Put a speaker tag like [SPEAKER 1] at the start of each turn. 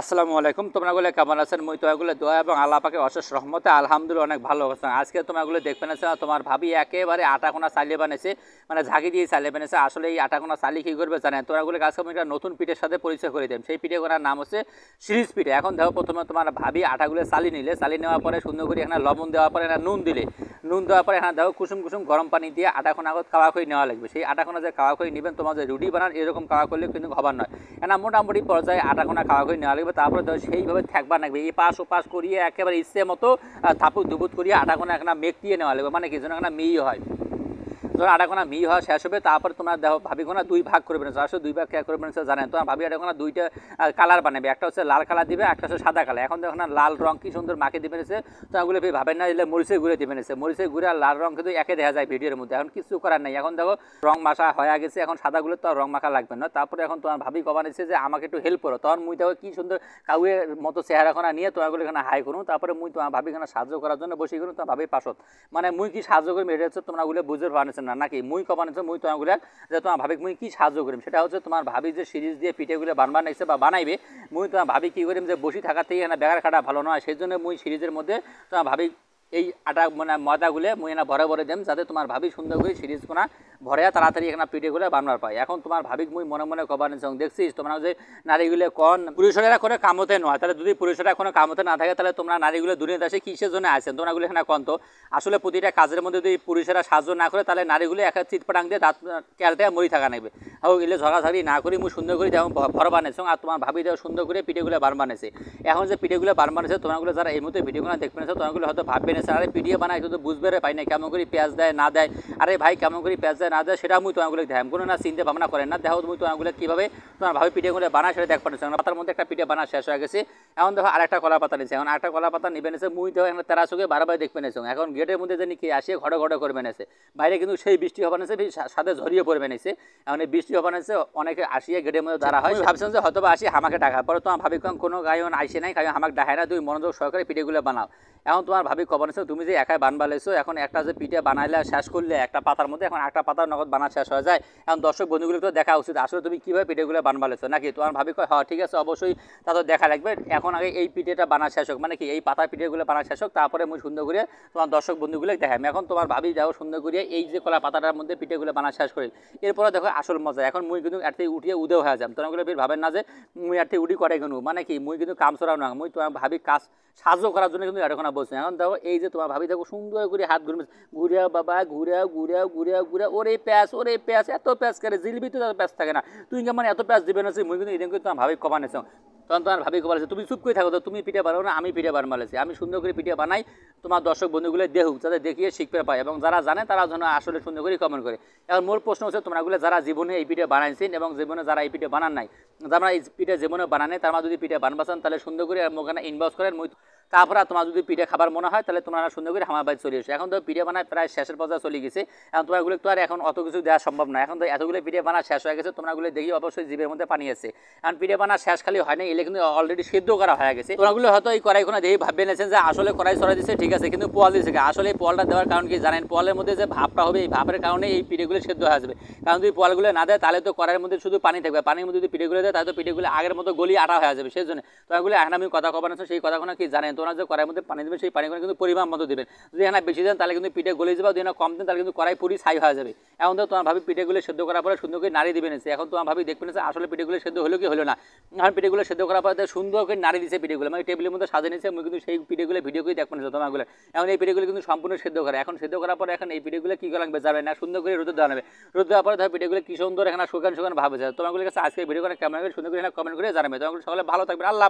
[SPEAKER 1] আসসালামু আলাইকুম। তোমরাগুলো কেমন আছেন? মুই তোমাগুলো দোয়া এবং আল্লাহ পাকের অশেষ রহমতে আলহামদুলিল্লাহ অনেক ভালো আছেন। আজকে তোমরাগুলো দেখবেন আছে তোমার ভাবি একেবারে আটাকোনা চালিয়ে বানিয়েছে, মানে ঝাঁকি দিয়ে চালিয়ে বানিয়েছে। আসলে এই আটাকোনা চালিয়ে কী করবে জানেন? তোমরাগুলো আজকে আমি একটা নতুন পিঠের সাথে পরিচয় করে দেব। সেই পিঠেগুলোর নাম হচ্ছে সিরিজ পিঠে। এখন দেখো প্রথমে তোমার ভাবি আটাগুলো চালিয়ে নিলে, চালিয়ে নেওয়ার পরে সুন্দর করে এখানে লবণ দেওয়ার পরে নুন দিলে, নুন দেওয়ার পরে এখানে দেখো কুসুম কুসুম গরম পানি দিয়ে আটাখোনা আগত কাওয়া করে নেওয়া লাগবে। সেই আটাখোনা যে কাওয়া করে নেবেন, তোমার যে রুটি বানান এরকম কাওয়া করলে কিন্তু হবার নয়। এনা মোটামুটি পর্যায়ে আটাখোনা কাওয়া করে নেওয়া লাগবে। তারপরে দেখো সেইভাবে থাকবার লাগবে, এই পাশ ও পাশ করিয়ে একেবারে ইচ্ছে মতো থাপুক দুপুত করিয়ে আটাখোনা একটা মেঘ দিয়ে নেওয়া লাগবে, মানে কি যেন একটা মেই হয়। ধরো আটাকোনা মি হওয়া শেষ হবে, তারপর তোমরা দেখো ভাবিকোনা দুই ভাগ করে বেড়েছে। আসলে দুই ভাগ কে করে বেড়েছে জানেন? তোমার ভাবি আটাকোনা দুইটা কালার বানাবে, একটা হচ্ছে লাল কালার দিবে, একটা হচ্ছে সাদা কালার। এখন দেখো না লাল রং কি সুন্দর মাকে দিয়ে বেড়েছে। তো ওগুলো ভাবেন না দিলে মরিচের গুঁড়ে দিয়ে বেড়েছে, মরিচের গুঁড়ে আর লাল রং কিন্তু একে দেখা যায় ভিডিওর মধ্যে। এখন কিছু করার নাই, এখন দেখো রং মাখা হয়ে গেছে, এখন সাদাগুলো তো আর রং মাখা লাগবে না। তারপরে এখন তোমার ভাবি কমানিছে যে আমাকে একটু হেল্প করো, তখন মুই দেখো কি সুন্দর কাউয়ের মতো চেহারাখানা নিয়ে তোমাগুলো এখানে হাই করুন। তারপরে মুই তোমার ভাবি এখানে সাহায্য করার জন্য বসে করুন, তোমার ভাবি পাশত, মানে মুই কি সাহায্য করি এটা হচ্ছে তোমরা ওগুলো বুঝে পারছেন না নাকি? মুই কমানো মুই তোমাগুলো যে তোমার ভাবি মুই কি সাহায্য করিম, সেটা হচ্ছে তোমার ভাবি যে সিরিজ দিয়ে পিঠেগুলো বানাইছে বা বানাইবে, মুই তোমার ভাবি কি করিম যে বসে থাকার থেকে এখানে বেকার খাটা ভালো নয়। সেই জন্য মুই সিরিজের মধ্যে তোমার ভাবি এই আটা মানে ময়দাগুলো মুই এনে ভরে ভরে দেম, যাতে তোমার ভাবি সুন্দর করে সিরিজ কোনা ভরে তাড়াতাড়ি এখানে পিঠেগুলো বানার পায়। এখন তোমার ভাবিক মুই মনে মনে কবার নিচ্ছ, দেখছিস তোমরা যে নারীগুলো কন পুরুষেরা করে কামতে নয়, তাহলে যদি পুরুষেরা কোনো কামতে না থাকে তাহলে তোমরা নারীগুলো দুনিয়া দেশে কিসের জন্য আসেন? তোমরাগুলো এখানে কন তো। আসলে প্রতিটা কাজের মধ্যে যদি পুরুষেরা সাহায্য না করে তাহলে নারীগুলো একটা চিটপাটাং দিয়ে দাঁত ক্যালটে মরি থাকা নেবে। হোক এলে ঝগড়াঝাড়ি না করি মুই সুন্দর করে যেমন ভর বানিয়েছ, আর তোমার ভাবি দেওয়া সুন্দর করে পিঠেগুলো বানিয়েছে। এখন যে পিঠেগুলো বানিয়েছে তোমরাগুলো যারা এই মুহূর্তে ভিডিওগুলো দেখবে না, তোমরাগুলো হয়তো ভাববে না আরে পিঠে বানায় কিন্তু বুঝবে পাই না কেমন করে পেঁয়াজ দেয় না দেয়। আরে ভাই কেমন করে পেঁয়াজ দেয় না দেয় সেটা মুই তোমাগুলো দেখাম, কোনো না চিন্তা ভাবনা করেন না। দেখো তুমি তোমাগুলো কীভাবে তোমার ভাবি পিঠেগুলো বানায় সেটা দেখ পাচ্ছ। পাতার মধ্যে একটা পিঠে বানা শেষ হয়ে গেছে, এখন দেখো আরেকটা কলা পাতা নিচ্ছে। এখন আরেকটা কলা পাতা নিবে নিছে, মুই দেখো এখন তারা চোখে বারবার দেখবে নিছ। এখন গেটের মধ্যে যে কি আসে ঘড়ে ঘড়ে করবে নিছে, বাইরে কিন্তু সেই বৃষ্টি হবার নিছে, সাথে ঝরিয়ে পড়বে নিছে। এখন এই বৃষ্টি হবার নিছে অনেকে আসিয়ে গেটের মধ্যে দাঁড়া হয়, ভাবছেন যে হয়তো আসি আমাকে ডাকা, পরে তোমার ভাবি কোনো গায়ন আইসে নাই, কারণ আমাকে ডাকায় না, তুমি মনোযোগ সহকারে পিঠেগুলো বানাও। এখন তোমার ভাবি কবার নিছো তুমি যে একাই বানবা লেছো, এখন একটা যে পিঠে বানাইলে শেষ করলে একটা পাতার মধ্যে, এখন একটা পাতার নগদ বানা শেষ হয়ে যায়। এখন দর্শক বন্ধুগুলো তো দেখা উচিত আসলে তুমি কীভাবে পিঠেগুলো বানবা লেছো নাকি? তোমার ভাবি কয় হ্যাঁ ঠিক আছে অবশ্যই, তা তো দেখা লাগবে। এখন আগে এই পিঠেটা বানা শেষ হোক, মানে কি এই পাতার পিঠেগুলো বানা শেষ হোক, তারপরে মুই সুন্দর করে তোমার দর্শক বন্ধুগুলো দেখাই। এখন তোমার ভাবি যাও সুন্দর করে এই যে কলা পাতাটার মধ্যে পিঠেগুলো বানা শেষ করি, এরপরে দেখো আসল মজা। এখন মুই কিন্তু এর থেকে উঠিয়ে উদেও হয়ে যাম, তোমাগুলো বের ভাবেন না যে মুই এর থেকে উঠি করে কেন, মানে কি মুই কিন্তু কাম চড়াও না, মুই তোমার ভাবি কাজ সাহায্য করার জন্য কিন্তু এরকম বলছি। এখন দেখো এই যে তোমার ভাবি দেখো সুন্দর করে হাত ঘুরে বাবা ঘুরে ওরে প্যাঁচ এত প্যাঁচ করে জিলবি তো প্যাঁচ থাকে না, তুই কেমন এত প্যাঁচ দিবে না? মুই কিন্তু এরকম তোমার ভাবি কমা নেছ। তখন তোমার ভাবি বলেছে তুমি চুপ করে থাকো তো, তুমি পিঠে বানাও না, আমি পিঠে বানাইছি, আমি সুন্দর করে পিঠে বানাই, তোমার দর্শক বন্ধুগুলো দেখুক, যাতে দেখিয়ে শিখতে পায় এবং যারা জানে তারা যেন আসলে সুন্দর করে কমেন্ট করে। এখন মোর প্রশ্ন হচ্ছে তোমরাগুলো যারা জীবনে এই পিঠে বানাইছেন এবং জীবনে যারা এই পিঠে বানান নাই, যারা এই পিঠে জীবনে বানানে তারা যদি পিঠে বানবাচান তাহলে সুন্দর করে ওখানে ইনবক্স করেন। তারপরে তোমার যদি পিঠে খাবার মনে হয় তাহলে তোমরা সুন্দর করে আমার বাড়ি চলে এসো। এখন তো পিঠে বানায় প্রায় শেষের পর্যায়ে চলে গেছে, এখন তোমারগুলো তো আর এখন অত কিছু দেওয়া সম্ভব না। এখন তো এতগুলো পিঠে বানা শেষ হয়ে গেছে, তোমরাগুলো দেখি অবশ্যই জিভের মধ্যে পানি আছে। এখন পিঠে বানা শেষ খালি হয় না, এলে কিন্তু অলরেডি সিদ্ধ করা হয়ে গেছে। তোমরাগুলো হয়তো এই কড়াইখানে দেখি ভাববে নিয়েছেন যে আসলে কড়াই ছড়াই দিচ্ছে ঠিক আছে, কিন্তু পোয়াল দিচ্ছে। আসলে এই পোয়ালটা দেওয়ার কারণ কি জানেন? পোয়ালের মধ্যে যে ভাবটা হবে এই ভাবের কারণে এই পিঠেগুলো সেদ্ধ হয়ে যাবে। কারণ যদি পোয়ালগুলো না দেয় তাহলে তো কড়াইয়ের মধ্যে শুধু পানি থাকবে, পানির মধ্যে যদি পিঠেগুলো দেয় তাহলে তো পিঠেগুলো আগের মতো গলি আটা হয়ে যাবে। সেই জন্য তোমরাগুলো এখন আমি কথা কবার আছো সেই কথাগুলো কি জানেন? তোমরা যে কড়াইয়ের মধ্যে পানি দেবে সেই পানিগুলো কিন্তু পরিমাণ মতো দেবেন। যদি এখানে বেশি দেন তাহলে কিন্তু পিঠে গলে যাবে, যদি না কম দেন তাহলে কিন্তু কড়াই পুরি ছাই হয়ে যাবে। এখন তো তোমার ভাবি পিঠেগুলো সেদ্ধ করার পরে সুন্দর করে নাড়ি দিবে নিচ্ছে। এখন তোমার ভাবি দেখবে নিচ্ছে আসলে পিঠেগুলো সেদ্ধ হলো কি হলো না। এখন পিঠেগুলো সেদ্ধ করার পরে সুন্দর করে নাড়ি দিচ্ছে পিঠেগুলো, মানে টেবিলের মধ্যে সাজিয়ে নিচ্ছে। আমি কিন্তু সেই পিঠেগুলো ভিডিও করে দেখবো নিচ্ছে তোমাগুলো। এখন এই পিঠেগুলো কিন্তু সম্পূর্ণ সেদ্ধ করে, এখন সেদ্ধ করার পরে এখন এই পিঠেগুলো কী করা লাগবে যাবে না, সুন্দর করে রোদে দেওয়া নেবে। রোদ দেওয়ার পরে ধর পিঠেগুলো কি সুন্দর এখানে শুকান ভাবে যায়। তোমাগুলো কাছে আজকে ভিডিও করে কেমন সুন্দর করে কমেন্ট করে জানাবে। তোমাগুলো সকলে ভালো থাকবে, আল্লাহ।